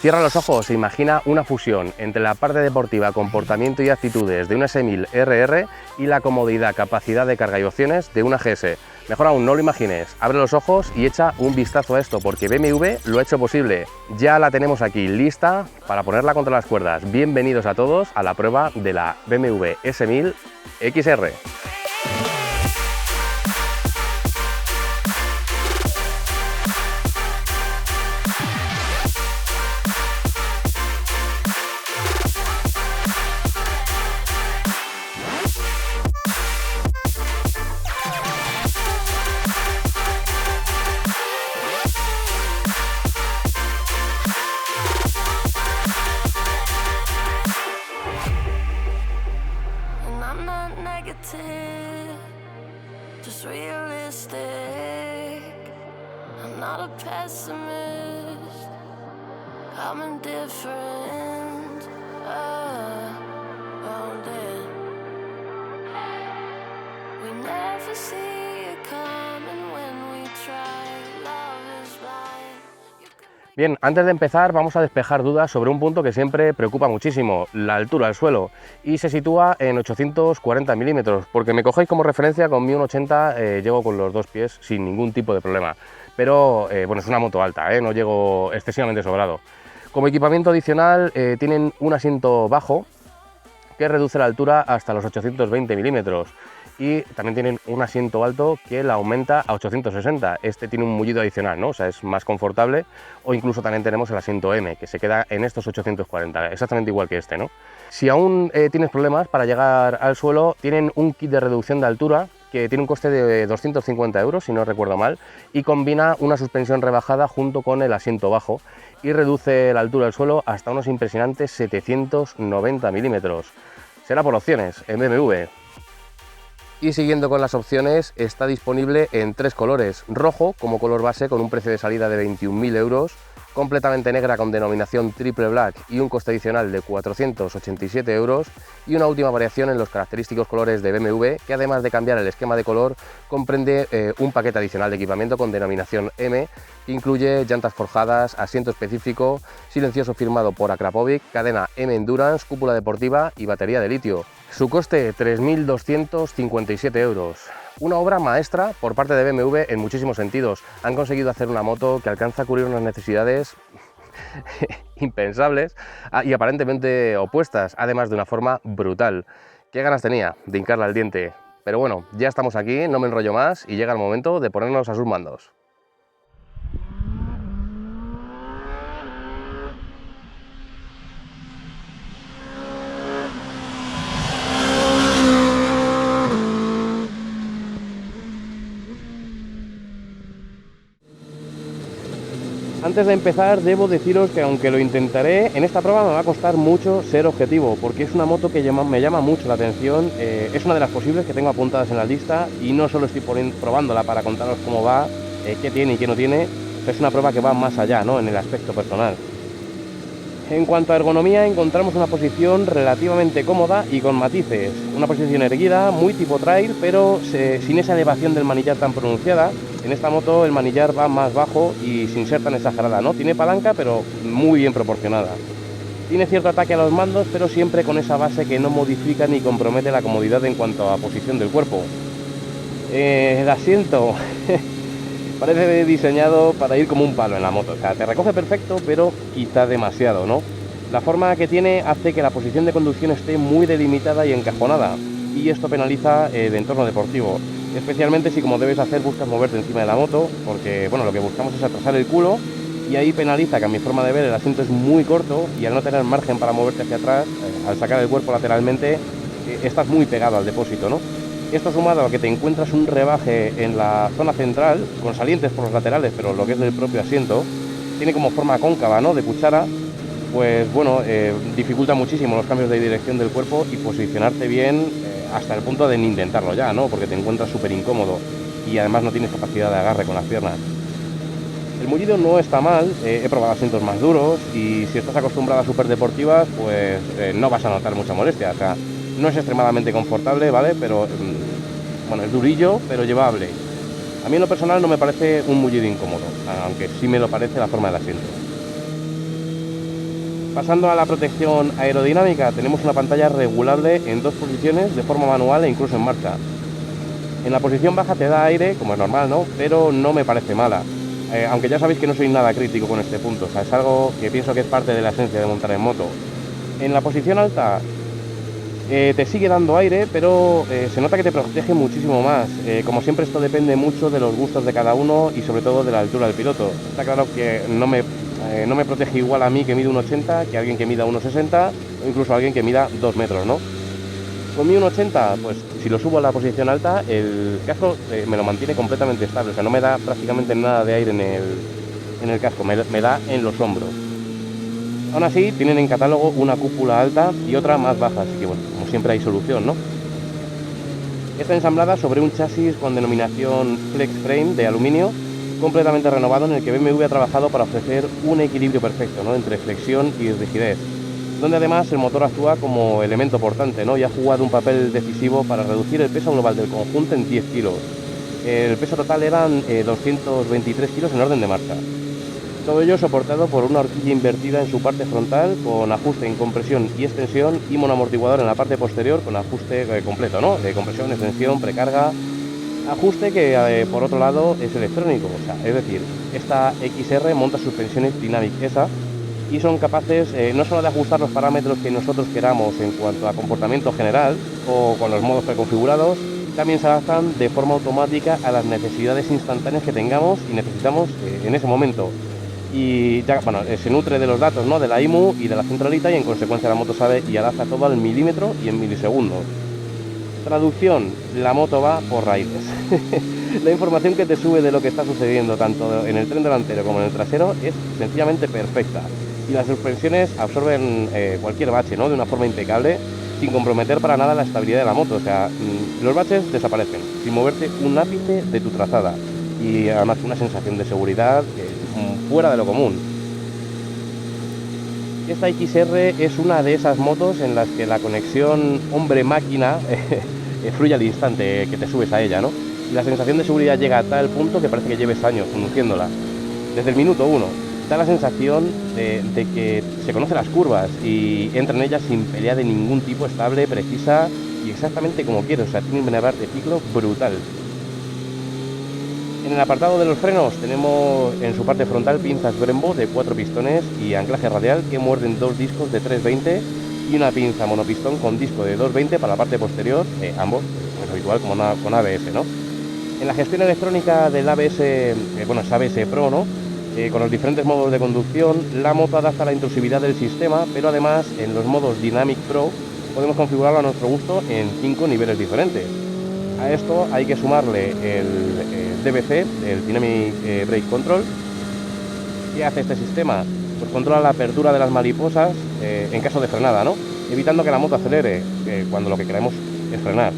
Cierra los ojos e imagina una fusión entre la parte deportiva, comportamiento y actitudes de una S1000 RR y la comodidad, capacidad de carga y opciones de una GS. Mejor aún, no lo imagines, abre los ojos y echa un vistazo a esto, porque BMW lo ha hecho posible. Ya la tenemos aquí, lista para ponerla contra las cuerdas. Bienvenidos a todos a la prueba de la BMW S1000 XR. Just realistic. I'm not a pessimist. I'm indifferent. We never see it coming when we try. Love is blind. Bien, antes de empezar vamos a despejar dudas sobre un punto que siempre preocupa muchísimo, la altura del suelo, y se sitúa en 840 milímetros, porque me cogéis como referencia, con mi 1,80 llego con los dos pies sin ningún tipo de problema, pero bueno, es una moto alta, no llego excesivamente sobrado. Como equipamiento adicional tienen un asiento bajo que reduce la altura hasta los 820 milímetros. Y también tienen un asiento alto que la aumenta a 860. Este tiene un mullido adicional, ¿no? O sea, es más confortable. O incluso también tenemos el asiento M, que se queda en estos 840, exactamente igual que este, ¿no? Si aún tienes problemas para llegar al suelo, tienen un kit de reducción de altura que tiene un coste de 250 euros, si no recuerdo mal, y combina una suspensión rebajada junto con el asiento bajo y reduce la altura del suelo hasta unos impresionantes 790 milímetros. Será por opciones en BMW. Y siguiendo con las opciones, está disponible en tres colores: rojo como color base con un precio de salida de 21.000 euros, completamente negra con denominación triple black y un coste adicional de 487 euros, y una última variación en los característicos colores de BMW, que además de cambiar el esquema de color, comprende un paquete adicional de equipamiento con denominación M, que incluye llantas forjadas, asiento específico, silencioso firmado por Akrapovic, cadena M Endurance, cúpula deportiva y batería de litio. Su coste, 3.257 euros. Una obra maestra por parte de BMW en muchísimos sentidos. Han conseguido hacer una moto que alcanza a cubrir unas necesidades impensables y aparentemente opuestas, además de una forma brutal. ¿Qué ganas tenía de hincarla al diente? Pero bueno, ya estamos aquí, no me enrollo más y llega el momento de ponernos a sus mandos. Antes de empezar, debo deciros que aunque lo intentaré, en esta prueba me va a costar mucho ser objetivo, porque es una moto que me llama mucho la atención, es una de las posibles que tengo apuntadas en la lista, y no solo estoy probándola para contaros cómo va, qué tiene y qué no tiene, es una prueba que va más allá, ¿no?, en el aspecto personal. En cuanto a ergonomía, encontramos una posición relativamente cómoda y con matices. Una posición erguida, muy tipo trail, pero sin esa elevación del manillar tan pronunciada. En esta moto el manillar va más bajo y sin ser tan exagerada, ¿no? Tiene palanca, pero muy bien proporcionada. Tiene cierto ataque a los mandos, pero siempre con esa base que no modifica ni compromete la comodidad en cuanto a posición del cuerpo. El asiento parece diseñado para ir como un palo en la moto, o sea, te recoge perfecto, pero quizá demasiado, ¿no? La forma que tiene hace que la posición de conducción esté muy delimitada y encajonada, y esto penaliza el entorno deportivo, especialmente si, como debes hacer, buscas moverte encima de la moto, porque, bueno, lo que buscamos es atrasar el culo, y ahí penaliza que, a mi forma de ver, el asiento es muy corto, y al no tener margen para moverte hacia atrás, al sacar el cuerpo lateralmente, estás muy pegado al depósito, ¿no? Esto sumado a que te encuentras un rebaje en la zona central, con salientes por los laterales, pero lo que es del propio asiento, tiene como forma cóncava, ¿no?, de cuchara, pues bueno, dificulta muchísimo los cambios de dirección del cuerpo y posicionarte bien hasta el punto de ni intentarlo ya, ¿no?, porque te encuentras súper incómodo y además no tienes capacidad de agarre con las piernas. El mullido no está mal, he probado asientos más duros y si estás acostumbrado a superdeportivas, pues no vas a notar mucha molestia, o sea, no es extremadamente confortable, ¿vale?, pero bueno, es durillo, pero llevable. A mí en lo personal no me parece un mullido incómodo, aunque sí me lo parece la forma del asiento. Pasando a la protección aerodinámica, tenemos una pantalla regulable en 2 posiciones de forma manual e incluso en marcha. En la posición baja te da aire, como es normal, ¿no? Pero no me parece mala. Aunque ya sabéis que no soy nada crítico con este punto, o sea, es algo que pienso que es parte de la esencia de montar en moto. En la posición alta te sigue dando aire, pero se nota que te protege muchísimo más. Como siempre, esto depende mucho de los gustos de cada uno y sobre todo de la altura del piloto. Está claro que no me protege igual a mí que mide 1,80 que a alguien que mida 1,60 o incluso a alguien que mida 2 metros, ¿no? Con mi 1,80, pues si lo subo a la posición alta, el casco me lo mantiene completamente estable, o sea, no me da prácticamente nada de aire en el casco, me da en los hombros. Aún así, tienen en catálogo una cúpula alta y otra más baja, así que bueno, como siempre hay solución, ¿no? Está ensamblada sobre un chasis con denominación Flex Frame de aluminio, completamente renovado, en el que BMW ha trabajado para ofrecer un equilibrio perfecto, ¿no?, entre flexión y rigidez, donde además el motor actúa como elemento portante, ¿no?, y ha jugado un papel decisivo para reducir el peso global del conjunto en 10 kilos. El peso total eran 223 kilos en orden de marcha. Todo ello soportado por una horquilla invertida en su parte frontal con ajuste en compresión y extensión y monoamortiguador en la parte posterior con ajuste completo, ¿no?, de compresión, extensión, precarga. Ajuste que por otro lado es electrónico, o sea, es decir, esta XR monta suspensiones Dynamic ESA y son capaces no solo de ajustar los parámetros que nosotros queramos en cuanto a comportamiento general o con los modos preconfigurados, también se adaptan de forma automática a las necesidades instantáneas que tengamos y necesitamos en ese momento. Y ya, bueno, se nutre de los datos, ¿no?, de la IMU y de la centralita, y en consecuencia la moto sabe y adapta todo al milímetro y en milisegundos. Traducción: la moto va por raíles. La información que te sube de lo que está sucediendo tanto en el tren delantero como en el trasero es sencillamente perfecta, y las suspensiones absorben cualquier bache, ¿no?, de una forma impecable, sin comprometer para nada la estabilidad de la moto. O sea, los baches desaparecen sin moverte un ápice de tu trazada, y además una sensación de seguridad fuera de lo común. Esta XR es una de esas motos en las que la conexión hombre-máquina fluye al instante que te subes a ella, ¿no? Y la sensación de seguridad llega a tal punto que parece que lleves años conduciéndola. Desde el minuto 1 da la sensación de que se conocen las curvas y entra en ellas sin pelea de ningún tipo, estable, precisa y exactamente como quieres. O sea, tiene un manejar de ciclo brutal. En el apartado de los frenos tenemos en su parte frontal pinzas Brembo de 4 pistones y anclaje radial que muerden 2 discos de 320 y una pinza monopistón con disco de 220 para la parte posterior, ambos, es habitual como con ABS, ¿no? En la gestión electrónica del ABS, bueno, es ABS Pro, ¿no?, con los diferentes modos de conducción, la moto adapta la intrusividad del sistema, pero además en los modos Dynamic Pro podemos configurarlo a nuestro gusto en 5 niveles diferentes. A esto hay que sumarle el DBC, el Dynamic Brake Control. ¿Qué hace este sistema? Pues controla la apertura de las mariposas en caso de frenada, ¿no?, evitando que la moto acelere cuando lo que queremos es frenar.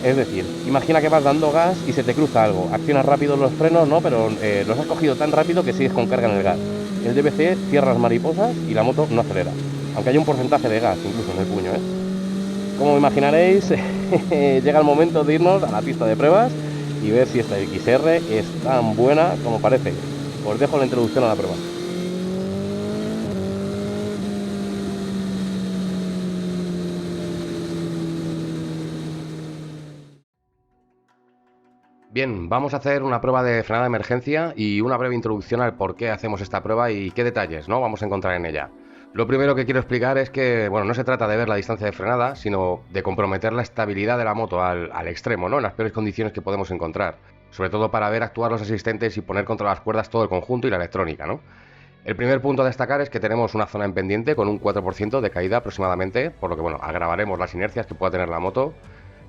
Es decir, imagina que vas dando gas y se te cruza algo, accionas rápido los frenos, ¿no?, pero los has cogido tan rápido que sigues con carga en el gas. El DBC cierra las mariposas y la moto no acelera, aunque hay un porcentaje de gas incluso en el puño, ¿eh? Como imaginaréis, llega el momento de irnos a la pista de pruebas y ver si esta XR es tan buena como parece. Os dejo la introducción a la prueba. Bien, vamos a hacer una prueba de frenada de emergencia y una breve introducción al por qué hacemos esta prueba y qué detalles, ¿no?, vamos a encontrar en ella. Lo primero que quiero explicar es que, bueno, no se trata de ver la distancia de frenada, sino de comprometer la estabilidad de la moto al extremo, ¿no?, en las peores condiciones que podemos encontrar. Sobre todo para ver actuar los asistentes y poner contra las cuerdas todo el conjunto y la electrónica, ¿no? El primer punto a destacar es que tenemos una zona en pendiente con un 4% de caída aproximadamente, por lo que, bueno, agravaremos las inercias que pueda tener la moto.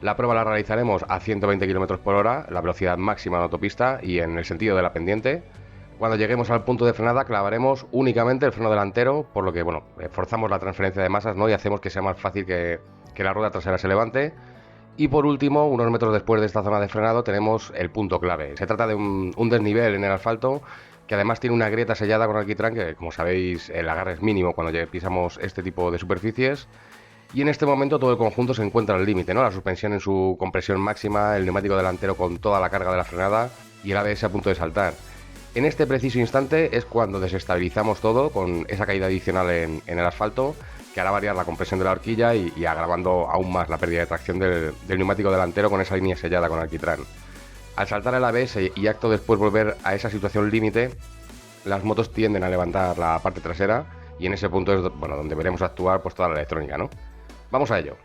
La prueba la realizaremos a 120 km por hora, la velocidad máxima en autopista y en el sentido de la pendiente. Cuando lleguemos al punto de frenada clavaremos únicamente el freno delantero, por lo que, bueno, forzamos la transferencia de masas, ¿no?, y hacemos que sea más fácil que la rueda trasera se levante. Y por último, unos metros después de esta zona de frenado tenemos el punto clave. Se trata de un desnivel en el asfalto que además tiene una grieta sellada con alquitrán que, como sabéis, el agarre es mínimo cuando pisamos este tipo de superficies. Y en este momento todo el conjunto se encuentra al límite, ¿no?, la suspensión en su compresión máxima, el neumático delantero con toda la carga de la frenada y el ABS a punto de saltar. En este preciso instante es cuando desestabilizamos todo con esa caída adicional en el asfalto, que hará variar la compresión de la horquilla y agravando aún más la pérdida de tracción del neumático delantero con esa línea sellada con alquitrán. Al saltar el ABS y acto después volver a esa situación límite, las motos tienden a levantar la parte trasera y en ese punto es bueno, donde veremos actuar pues toda la electrónica, ¿no? Vamos a ello.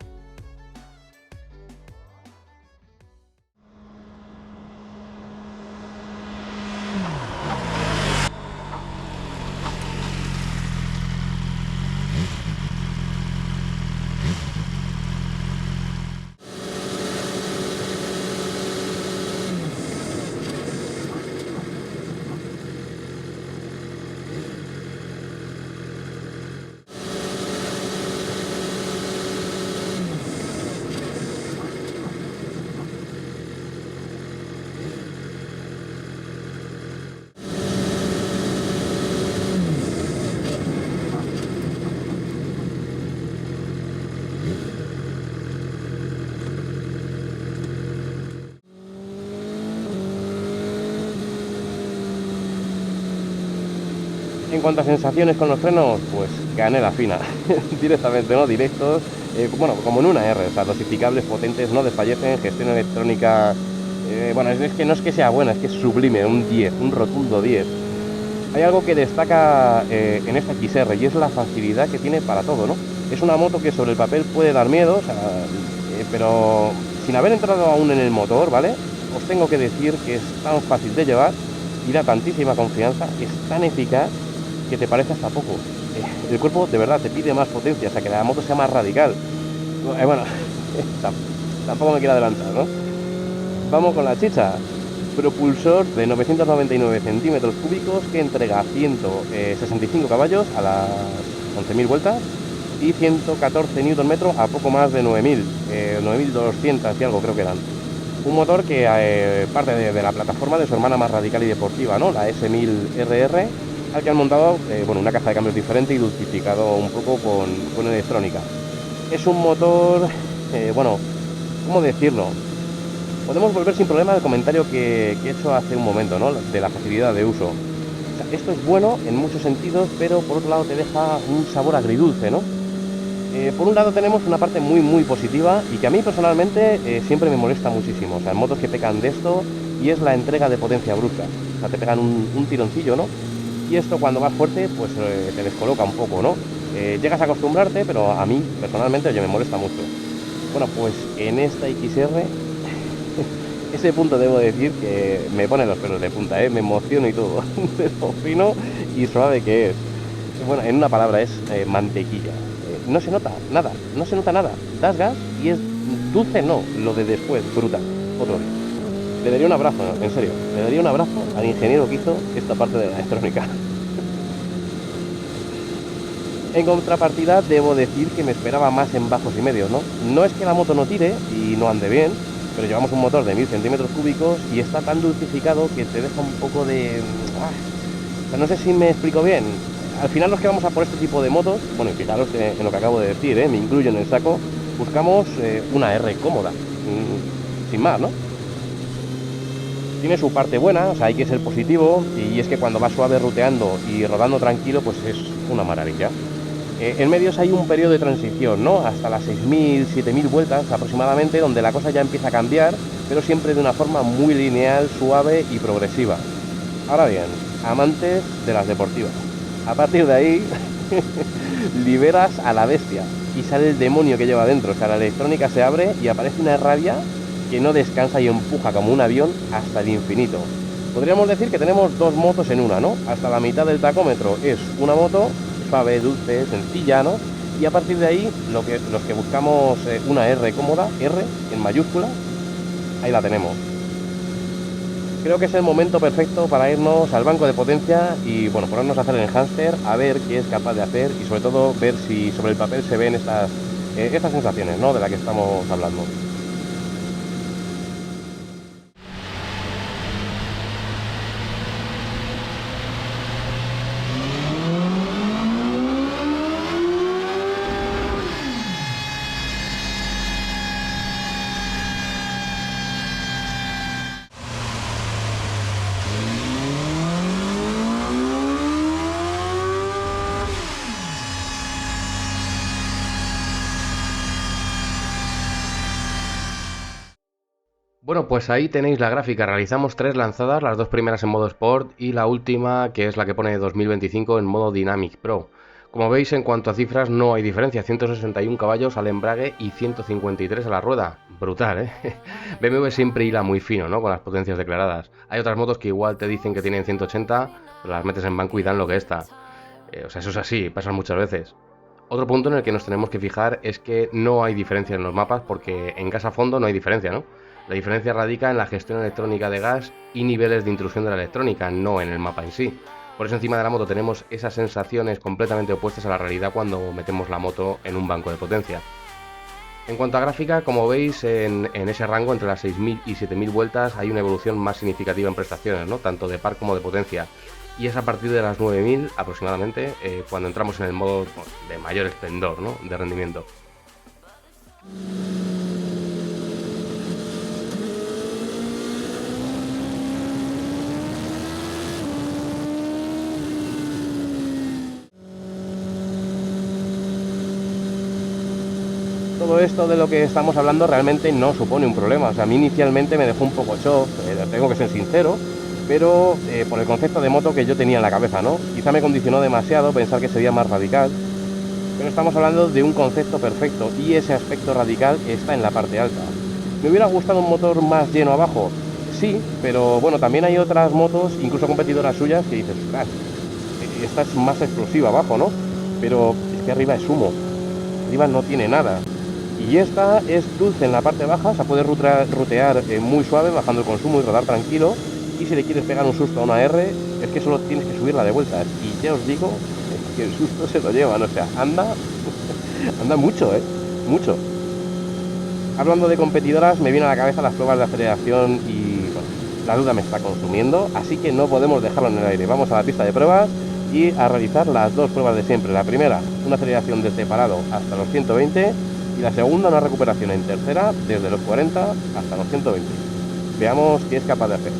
En cuanto a sensaciones con los frenos, pues canela fina, directamente, ¿no? Directos, bueno, como en una R, o sea, dosificables, potentes, no desfallecen, gestión electrónica, bueno, es que no es que sea buena, es que es sublime, un 10, un rotundo 10. Hay algo que destaca en esta XR y es la facilidad que tiene para todo, ¿no? Es una moto que sobre el papel puede dar miedo, o sea, pero sin haber entrado aún en el motor, ¿vale? Os tengo que decir que es tan fácil de llevar y da tantísima confianza, es tan eficaz que te parece hasta poco. El cuerpo de verdad te pide más potencia, o sea, que la moto sea más radical. Bueno, tampoco me quiero adelantar, ¿no? Vamos con la chicha. Propulsor de 999 centímetros cúbicos que entrega 165 caballos a las 11.000 vueltas y 114 Nm a poco más de 9.000, 9.200 y algo creo que eran. Un motor que parte de la plataforma de su hermana más radical y deportiva, ¿no? La S1000RR, al que han montado bueno, una caja de cambios diferente y dulcificado un poco con electrónica. Es un motor, bueno, ¿cómo decirlo? Podemos volver sin problema al comentario que he hecho hace un momento, ¿no? De la facilidad de uso. O sea, esto es bueno en muchos sentidos, pero por otro lado te deja un sabor agridulce, ¿no? Por un lado tenemos una parte muy positiva y que a mí personalmente siempre me molesta muchísimo. O sea, en motos que pecan de esto y es la entrega de potencia brusca. O sea, te pegan un tironcillo, ¿no? Y esto cuando vas fuerte, pues te descoloca un poco, ¿no? Llegas a acostumbrarte, pero a mí personalmente, oye, me molesta mucho. Bueno, pues en esta XR ese punto debo decir que me pone los pelos de punta, me emociono y todo, de lo fino y suave que es. Bueno, en una palabra es mantequilla. No se nota nada, no se nota nada. Das gas y es dulce, no, lo de después, brutal. Otro día. Le daría un abrazo, en serio, le daría un abrazo al ingeniero que hizo esta parte de la electrónica. En contrapartida, debo decir que me esperaba más en bajos y medios, ¿no? No es que la moto no tire y no ande bien, pero llevamos un motor de 1000 centímetros cúbicos y está tan dulcificado que te deja un poco de... O sea, no sé si me explico bien. Al final los que vamos a por este tipo de motos, bueno, y fijaros en lo que acabo de decir, me incluyo en el saco, buscamos una R cómoda, sin más, ¿no? Tiene su parte buena, o sea, hay que ser positivo, y es que cuando vas suave ruteando y rodando tranquilo, pues es una maravilla. En medios hay un periodo de transición, ¿no? Hasta las 6.000, 7.000 vueltas aproximadamente, donde la cosa ya empieza a cambiar, pero siempre de una forma muy lineal, suave y progresiva. Ahora bien, amantes de las deportivas. A partir de ahí, liberas a la bestia y sale el demonio que lleva dentro. O sea, la electrónica se abre y aparece una rabia que no descansa y empuja como un avión hasta el infinito. Podríamos decir que tenemos dos motos en una, ¿no? Hasta la mitad del tacómetro es una moto suave, dulce, sencilla, ¿no? Y a partir de ahí, los que buscamos una R cómoda, R en mayúscula, ahí la tenemos. Creo que es el momento perfecto para irnos al banco de potencia y, bueno, ponernos a hacer el hámster, a ver qué es capaz de hacer y sobre todo ver si sobre el papel se ven estas sensaciones, ¿no? De las que estamos hablando. Bueno, pues ahí tenéis la gráfica. Realizamos 3 lanzadas, las 2 primeras en modo Sport y la última, que es la que pone 2025, en modo Dynamic Pro. Como veis, en cuanto a cifras no hay diferencia, 161 caballos al embrague y 153 a la rueda. Brutal, ¿eh? BMW siempre hila muy fino, ¿no? Con las potencias declaradas. Hay otras motos que igual te dicen que tienen 180, pero las metes en banco y dan lo que está. O sea, eso es así, pasa muchas veces. Otro punto en el que nos tenemos que fijar es que no hay diferencia en los mapas, porque en gas a fondo no hay diferencia, ¿no? La diferencia radica en la gestión electrónica de gas y niveles de intrusión de la electrónica, no en el mapa en sí. Por eso encima de la moto tenemos esas sensaciones completamente opuestas a la realidad cuando metemos la moto en un banco de potencia. En cuanto a gráfica, como veis, en ese rango entre las 6.000 y 7.000 vueltas hay una evolución más significativa en prestaciones, ¿no? Tanto de par como de potencia. Y es a partir de las 9.000 aproximadamente cuando entramos en el modo de mayor esplendor, ¿no? De rendimiento. Todo esto de lo que estamos hablando realmente no supone un problema. O sea, a mí inicialmente me dejó un poco shock, tengo que ser sincero, pero por el concepto de moto que yo tenía en la cabeza, ¿no? Quizá me condicionó demasiado pensar que sería más radical, pero estamos hablando de un concepto perfecto y ese aspecto radical está en la parte alta. ¿Me hubiera gustado un motor más lleno abajo? Sí, pero bueno, también hay otras motos, incluso competidoras suyas, que dices, ostras, esta es más explosiva abajo, ¿no? Pero es que arriba es humo, arriba no tiene nada. Y esta es dulce en la parte baja, se puede rutear muy suave, bajando el consumo y rodar tranquilo. Y si le quieres pegar un susto a una R, es que solo tienes que subirla de vueltas. Y ya os digo que el susto se lo llevan, o sea, anda, anda mucho, mucho. Hablando de competidoras, me viene a la cabeza las pruebas de aceleración y bueno, la duda me está consumiendo, así que no podemos dejarlo en el aire. Vamos a la pista de pruebas y a realizar las dos pruebas de siempre. La primera, una aceleración desde parado hasta los 120 y la segunda, una recuperación en tercera desde los 40 hasta los 120. Veamos qué es capaz de hacer.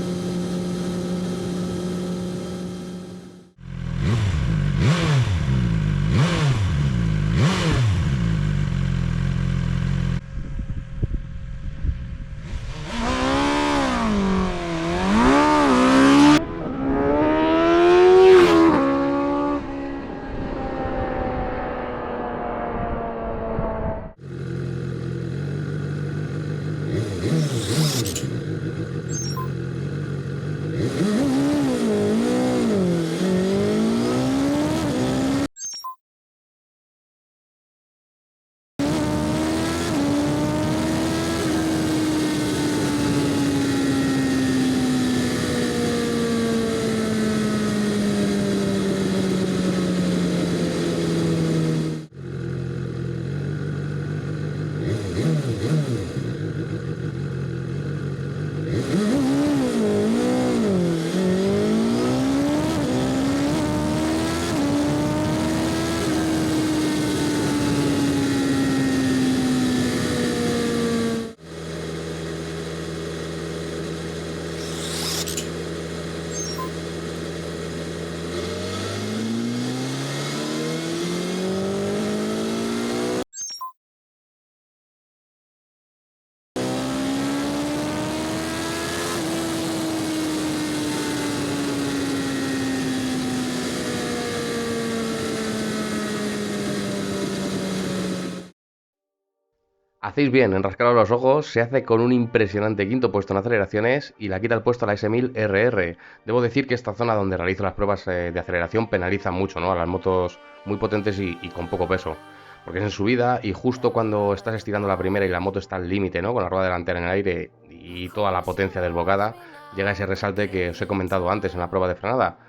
Hacéis bien en rascaros los ojos, se hace con un impresionante quinto puesto en aceleraciones y la quita el puesto a la S1000 RR. Debo decir que esta zona donde realizo las pruebas de aceleración penaliza mucho, ¿no? A las motos muy potentes y con poco peso, porque es en subida y justo cuando estás estirando la primera y la moto está al límite, ¿no? Con la rueda delantera en el aire y toda la potencia desbocada, llega ese resalte que os he comentado antes en la prueba de frenada.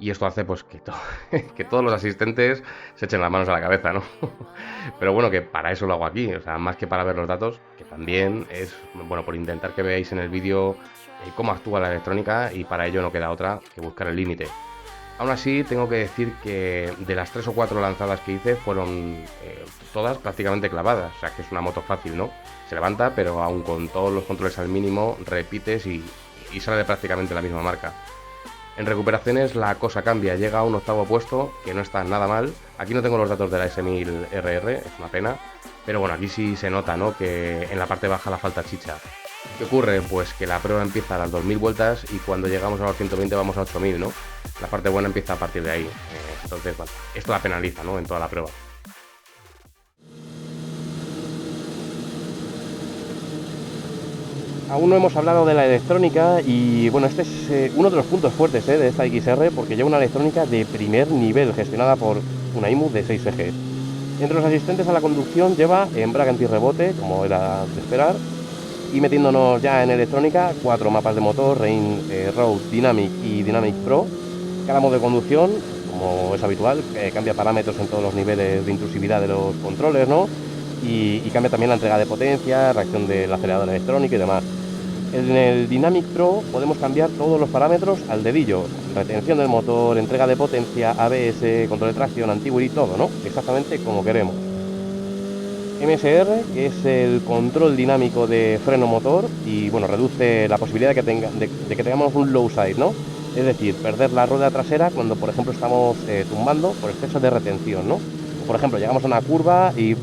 Y esto hace pues que todos los asistentes se echen las manos a la cabeza, ¿no? Pero bueno, que para eso lo hago aquí, o sea, más que para ver los datos, que también es, bueno, por intentar que veáis en el vídeo cómo actúa la electrónica y para ello no queda otra que buscar el límite. Aún así, tengo que decir que de las 3 o 4 lanzadas que hice fueron todas prácticamente clavadas, o sea, que es una moto fácil, ¿no? Se levanta, pero aún con todos los controles al mínimo, repites y sale de prácticamente la misma marca. En recuperaciones la cosa cambia, llega a un octavo puesto, que no está nada mal. Aquí no tengo los datos de la S1000 RR, es una pena. Pero bueno, aquí sí se nota, ¿no? Que en la parte baja la falta chicha. ¿Qué ocurre? Pues que la prueba empieza a las 2000 vueltas y cuando llegamos a los 120 vamos a 8000, ¿no? La parte buena empieza a partir de ahí. Entonces, bueno, esto la penaliza, ¿no? En toda la prueba. Aún no hemos hablado de la electrónica y bueno, este es uno de los puntos fuertes de esta XR porque lleva una electrónica de primer nivel gestionada por una IMU de 6 ejes. Entre los asistentes a la conducción lleva embrague antirrebote, como era de esperar, y metiéndonos ya en electrónica, 4 mapas de motor, Rain, Road, Dynamic y Dynamic Pro. Cada modo de conducción, como es habitual, cambia parámetros en todos los niveles de intrusividad de los controles, ¿no? Y cambia también la entrega de potencia, reacción del acelerador electrónico y demás. En el Dynamic Pro podemos cambiar todos los parámetros al dedillo, retención del motor, entrega de potencia, ABS, control de tracción, anti-whirl, todo, ¿no? Exactamente como queremos. MSR, que es el control dinámico de freno motor y bueno, reduce la posibilidad de que tengamos un low side, ¿no? Es decir, perder la rueda trasera cuando por ejemplo estamos tumbando por exceso de retención, ¿no? Por ejemplo, llegamos a una curva y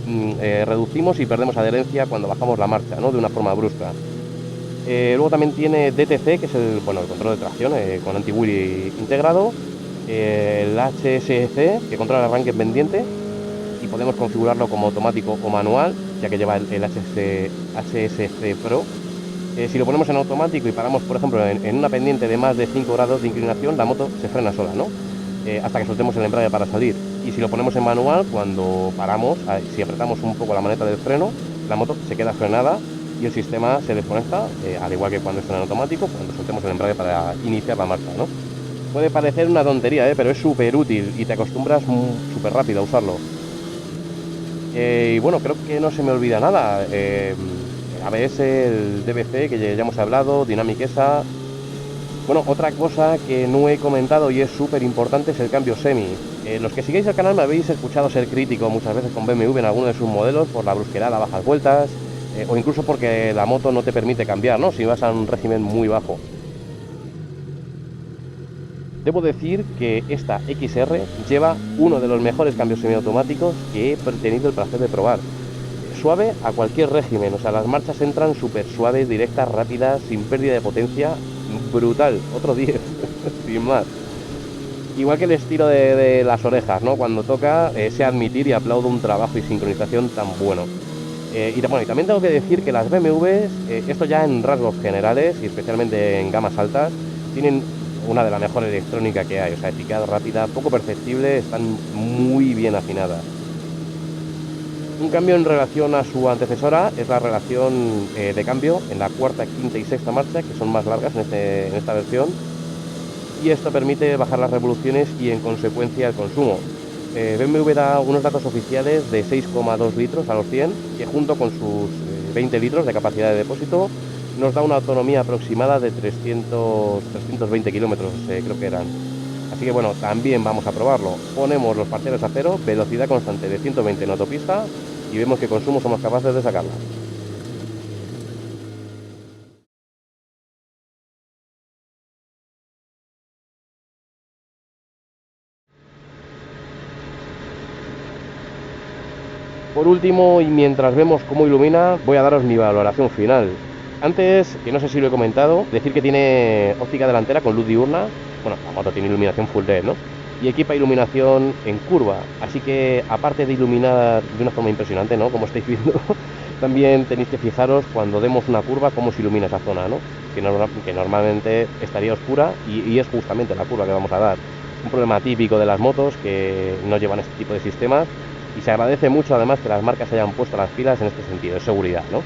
reducimos y perdemos adherencia cuando bajamos la marcha, ¿no? De una forma brusca. Luego también tiene DTC, que es el control de tracción con anti-whirl integrado, el HSC, que controla el arranque en pendiente, y podemos configurarlo como automático o manual, ya que lleva el HSC Pro. Si lo ponemos en automático y paramos, por ejemplo, en una pendiente de más de 5 grados de inclinación, la moto se frena sola, ¿no? Hasta que soltemos el embrague para salir. Y si lo ponemos en manual, cuando paramos, si apretamos un poco la maneta del freno, la moto se queda frenada y el sistema se desconecta, al igual que cuando está en automático, cuando soltemos el embrague para iniciar la marcha, ¿no? Puede parecer una tontería, pero es súper útil y te acostumbras súper rápido a usarlo. Y bueno, creo que no se me olvida nada. ABS, el DBC, que ya hemos hablado, Dynamic ESA. Bueno, otra cosa que no he comentado y es súper importante es el cambio semi. Los que sigáis el canal me habéis escuchado ser crítico muchas veces con BMW en alguno de sus modelos por la brusquedad a bajas vueltas, o incluso porque la moto no te permite cambiar, ¿no? Si vas a un régimen muy bajo. Debo decir que esta XR lleva uno de los mejores cambios semiautomáticos que he tenido el placer de probar. Suave a cualquier régimen, o sea, las marchas entran súper suaves, directas, rápidas, sin pérdida de potencia, brutal, otro 10, sin más. Igual que el estilo de las orejas, ¿no? Cuando toca, sé admitir y aplaudo un trabajo y sincronización tan bueno. Y también tengo que decir que las BMWs, esto ya en rasgos generales y especialmente en gamas altas, tienen una de las mejores electrónica que hay, o sea, eficaz, rápida, poco perceptible, están muy bien afinadas. Un cambio en relación a su antecesora es la relación de cambio en la cuarta, quinta y sexta marcha, que son más largas en esta versión, y esto permite bajar las revoluciones y en consecuencia el consumo. BMW da unos datos oficiales de 6,2 litros a los 100, que junto con sus 20 litros de capacidad de depósito nos da una autonomía aproximada de 320 kilómetros, creo que eran. Así que bueno, también vamos a probarlo. Ponemos los parciales a cero, velocidad constante de 120 en autopista y vemos qué consumo somos capaces de sacarla. Por último, y mientras vemos cómo ilumina, voy a daros mi valoración final. Antes, que no sé si lo he comentado, decir que tiene óptica delantera con luz diurna. Bueno, la moto tiene iluminación full LED, ¿no? Y equipa iluminación en curva, así que aparte de iluminar de una forma impresionante, ¿no? Como estáis viendo, también tenéis que fijaros cuando demos una curva cómo se ilumina esa zona, ¿no? Que normalmente estaría oscura y es justamente la curva que vamos a dar. Un problema típico de las motos que no llevan este tipo de sistemas y se agradece mucho además que las marcas hayan puesto las pilas en este sentido, de seguridad, ¿no?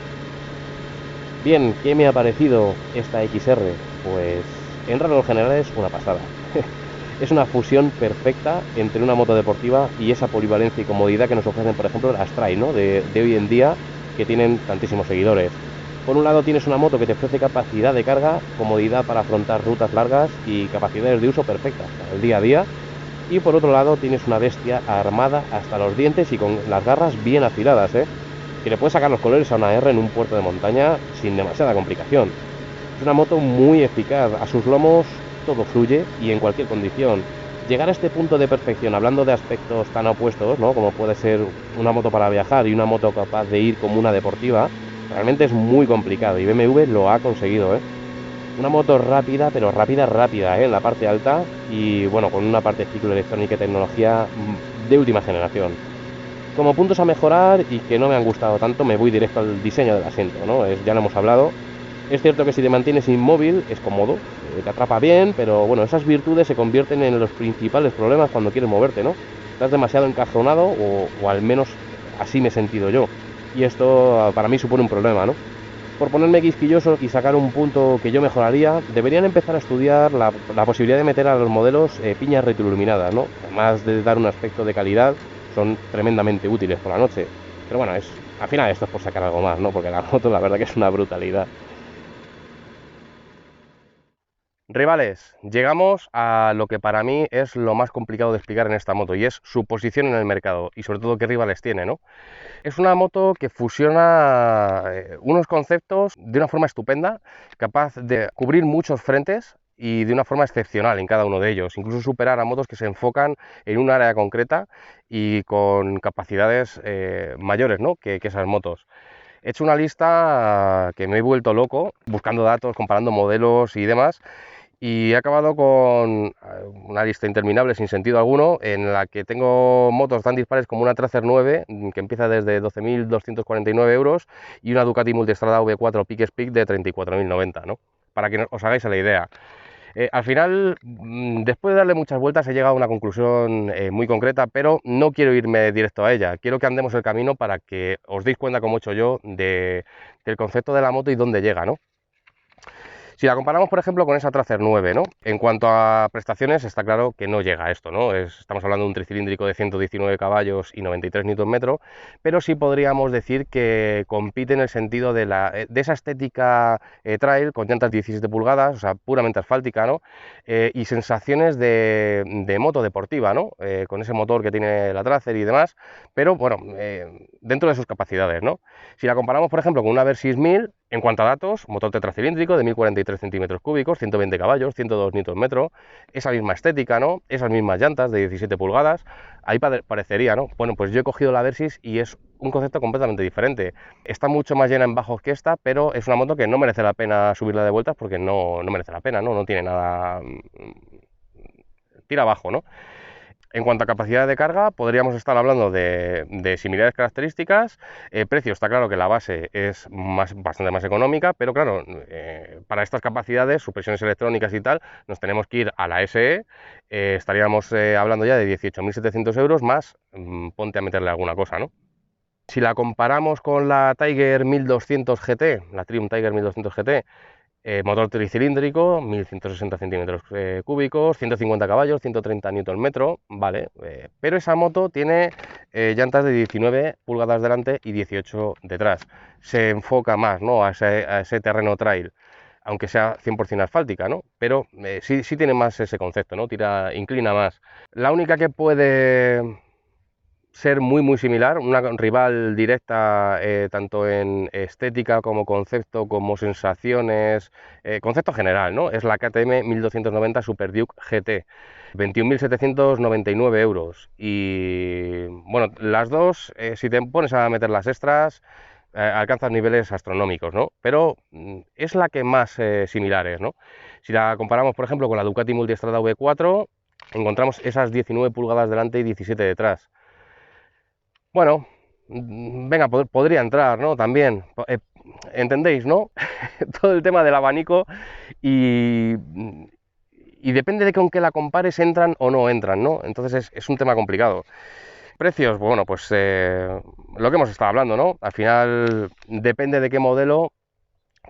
Bien, ¿qué me ha parecido esta XR? Pues en rasgos generales una pasada. Es una fusión perfecta entre una moto deportiva y esa polivalencia y comodidad que nos ofrecen, por ejemplo, las trail, ¿no? de hoy en día, que tienen tantísimos seguidores. Por un lado tienes una moto que te ofrece capacidad de carga, comodidad para afrontar rutas largas y capacidades de uso perfectas para el día a día. Y por otro lado tienes una bestia armada hasta los dientes y con las garras bien afiladas, que le puedes sacar los colores a una R en un puerto de montaña sin demasiada complicación. Es una moto muy eficaz, a sus lomos todo fluye y en cualquier condición. Llegar a este punto de perfección, hablando de aspectos tan opuestos, ¿no? Como puede ser una moto para viajar y una moto capaz de ir como una deportiva, Realmente es muy complicado y BMW lo ha conseguido, ¿eh? Una moto rápida, pero rápida, rápida, ¿eh? En la parte alta y bueno, con una parte de ciclo electrónica y tecnología de última generación. Como puntos a mejorar y que no me han gustado tanto, me voy directo al diseño del asiento, ¿no? Ya lo hemos hablado. Es cierto que si te mantienes inmóvil es cómodo, te atrapa bien, pero bueno, esas virtudes se convierten en los principales problemas cuando quieres moverte, ¿no? Estás demasiado encajonado o al menos así me he sentido yo. Y esto para mí supone un problema, ¿no? Por ponerme quisquilloso y sacar un punto que yo mejoraría, deberían empezar a estudiar la posibilidad de meter a los modelos piñas retroiluminadas, ¿no? Además de dar un aspecto de calidad, son tremendamente útiles por la noche. Pero bueno, al final esto es por sacar algo más, ¿no? Porque la moto la verdad que es una brutalidad. Rivales, llegamos a lo que para mí es lo más complicado de explicar en esta moto y es su posición en el mercado y sobre todo qué rivales tiene, ¿no? Es una moto que fusiona unos conceptos de una forma estupenda, capaz de cubrir muchos frentes y de una forma excepcional en cada uno de ellos, incluso superar a motos que se enfocan en un área concreta y con capacidades mayores, ¿no? que esas motos. He hecho una lista que me he vuelto loco, buscando datos, comparando modelos y demás, y he acabado con una lista interminable sin sentido alguno, en la que tengo motos tan dispares como una Tracer 9, que empieza desde 12.249 euros, y una Ducati Multistrada V4 Peak Speed de 34.090, ¿no? Para que os hagáis la idea. Al final, después de darle muchas vueltas, he llegado a una conclusión muy concreta, pero no quiero irme directo a ella. Quiero que andemos el camino para que os deis cuenta, como he hecho yo, del concepto de la moto y dónde llega, ¿no? Si la comparamos, por ejemplo, con esa Tracer 9, ¿no? En cuanto a prestaciones, está claro que no llega a esto, ¿no? Estamos hablando de un tricilíndrico de 119 caballos y 93 Nm, pero sí podríamos decir que compite en el sentido de esa estética trail con llantas 17 pulgadas, o sea, puramente asfáltica, ¿no? Y sensaciones de moto deportiva, ¿no? Con ese motor que tiene la Tracer y demás, pero bueno, dentro de sus capacidades, ¿no? Si la comparamos, por ejemplo, con una Versys 1000, en cuanto a datos, motor tetracilíndrico de 1043 centímetros cúbicos, 120 caballos, 102 Nm, esa misma estética, ¿no? Esas mismas llantas de 17 pulgadas, ahí parecería, ¿no? Bueno, pues yo he cogido la Versys y es un concepto completamente diferente. Está mucho más llena en bajos que esta, pero es una moto que no merece la pena subirla de vueltas porque no merece la pena, ¿no? No tiene nada... tira abajo, ¿no? En cuanto a capacidad de carga, podríamos estar hablando de similares características. Precio, está claro que la base es bastante más económica, pero claro, para estas capacidades, suspensiones electrónicas y tal, nos tenemos que ir a la SE. Estaríamos hablando ya de 18.700 euros más, ponte a meterle alguna cosa, ¿no? Si la comparamos con la Tiger 1200 GT, la Triumph Tiger 1200 GT, motor tricilíndrico, 1160 centímetros cúbicos, 150 caballos, 130 Nm, vale, pero esa moto tiene llantas de 19 pulgadas delante y 18 detrás. Se enfoca más, ¿no? a ese terreno trail, aunque sea 100% asfáltica, ¿no? Pero sí tiene más ese concepto, ¿no? Inclina más. La única que puede ser muy similar, una rival directa tanto en estética como concepto, como sensaciones, concepto general, ¿no? Es la KTM 1290 Super Duke GT, 21.799 euros. Y bueno, las dos, si te pones a meter las extras, alcanzan niveles astronómicos, ¿no? Pero es la que más similar es, ¿no? Si la comparamos, por ejemplo, con la Ducati Multistrada V4, encontramos esas 19 pulgadas delante y 17 detrás. Bueno, venga, podría entrar, ¿no? También, ¿entendéis, no? Todo el tema del abanico y, y depende de con qué la compares, entran o no entran, ¿no? Entonces es un tema complicado. Precios, bueno, pues lo que hemos estado hablando, ¿no? Al final depende de qué modelo,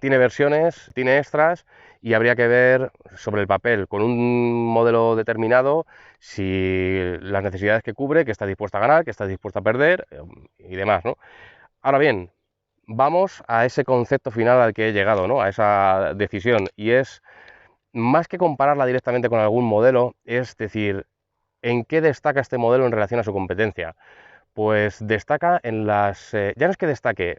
tiene versiones, tiene extras y habría que ver sobre el papel con un modelo determinado si las necesidades que cubre, que está dispuesta a ganar, que está dispuesta a perder y demás, ¿no? Ahora bien, vamos a ese concepto final al que he llegado, ¿no? A esa decisión, y es más que compararla directamente con algún modelo, es decir, ¿en qué destaca este modelo en relación a su competencia? Pues destaca en ya no es que destaque,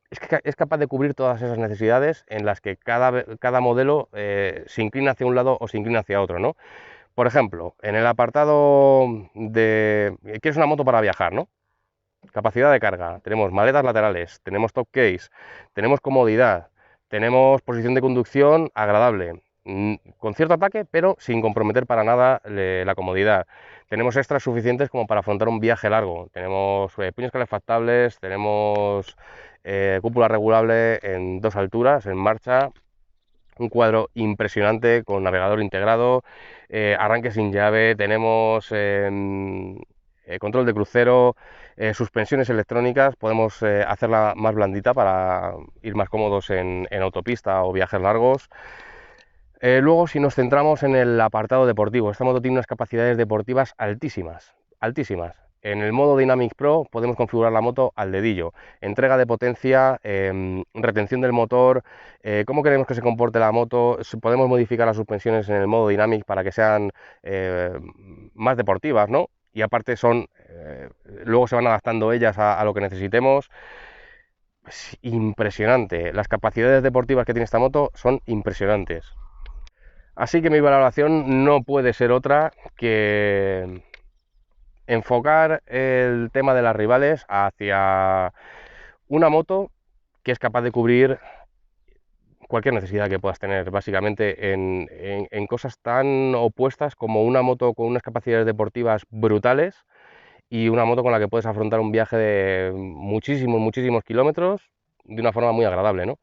es que es capaz de cubrir todas esas necesidades en las que cada modelo se inclina hacia un lado o se inclina hacia otro, ¿no? Por ejemplo, en el apartado de... ¿Quieres una moto para viajar, no? capacidad de carga, tenemos maletas laterales, tenemos top case, tenemos comodidad, tenemos posición de conducción agradable, con cierto ataque, pero sin comprometer para nada la comodidad. Tenemos extras suficientes como para afrontar un viaje largo. Tenemos puños calefactables, tenemos cúpula regulable en 2 alturas, en marcha, un cuadro impresionante con navegador integrado, arranque sin llave, tenemos control de crucero, suspensiones electrónicas, podemos hacerla más blandita para ir más cómodos en autopista o viajes largos. Luego, si nos centramos en el apartado deportivo, esta moto tiene unas capacidades deportivas altísimas, altísimas. En el modo Dynamic Pro podemos configurar la moto al dedillo, entrega de potencia, retención del motor, cómo queremos que se comporte la moto, podemos modificar las suspensiones en el modo Dynamic para que sean más deportivas, ¿no? Y aparte luego se van adaptando ellas a lo que necesitemos. Es impresionante, las capacidades deportivas que tiene esta moto son impresionantes. Así que mi valoración no puede ser otra que enfocar el tema de las rivales hacia una moto que es capaz de cubrir cualquier necesidad que puedas tener, básicamente en cosas tan opuestas como una moto con unas capacidades deportivas brutales y una moto con la que puedes afrontar un viaje de muchísimos, muchísimos kilómetros de una forma muy agradable, ¿no?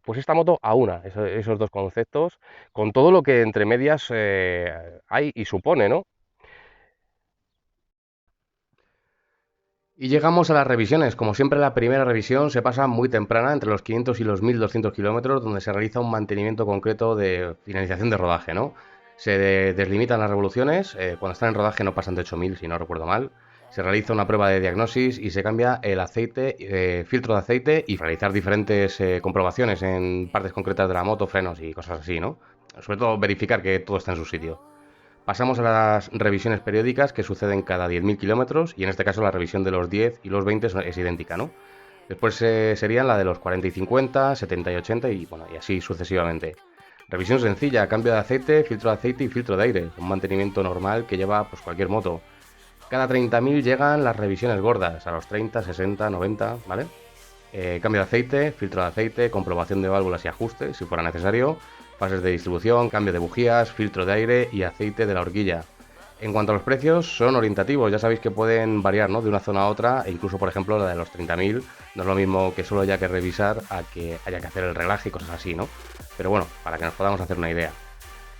Pues esta moto aúna esos dos conceptos con todo lo que entre medias hay y supone, ¿no? Y llegamos a las revisiones. Como siempre, la primera revisión se pasa muy temprana, entre los 500 y los 1200 kilómetros, donde se realiza un mantenimiento concreto de finalización de rodaje, ¿no? Se deslimitan las revoluciones, cuando están en rodaje no pasan de 8000, si no recuerdo mal. Se realiza una prueba de diagnosis y se cambia el aceite, filtro de aceite y realizar diferentes comprobaciones en partes concretas de la moto, frenos y cosas así, ¿no? Sobre todo verificar que todo está en su sitio. Pasamos a las revisiones periódicas que suceden cada 10.000 kilómetros y en este caso la revisión de los 10 y los 20 es idéntica, ¿no? Después serían la de los 40 y 50, 70 y 80 y, bueno, y así sucesivamente. Revisión sencilla, cambio de aceite, filtro de aceite y filtro de aire, un mantenimiento normal que lleva pues, cualquier moto. Cada 30.000 llegan las revisiones gordas, a los 30, 60, 90, ¿vale? Cambio de aceite, filtro de aceite, comprobación de válvulas y ajustes, si fuera necesario, fases de distribución, cambio de bujías, filtro de aire y aceite de la horquilla. En cuanto a los precios, son orientativos, ya sabéis que pueden variar, ¿no?, de una zona a otra, e incluso, por ejemplo, la de los 30.000 no es lo mismo que solo haya que revisar a que haya que hacer el reglaje y cosas así, ¿no? Pero bueno, para que nos podamos hacer una idea.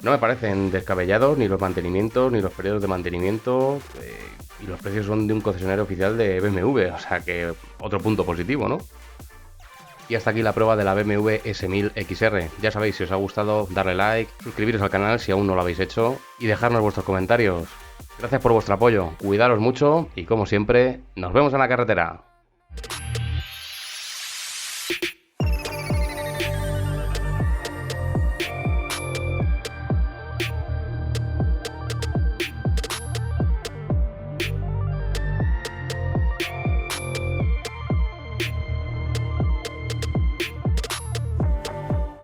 No me parecen descabellados ni los mantenimientos, ni los periodos de mantenimiento, y los precios son de un concesionario oficial de BMW, o sea que otro punto positivo, ¿no? Y hasta aquí la prueba de la BMW S1000 XR. Ya sabéis, si os ha gustado, darle like, suscribiros al canal si aún no lo habéis hecho y dejarnos vuestros comentarios. Gracias por vuestro apoyo, cuidaros mucho y como siempre, nos vemos en la carretera.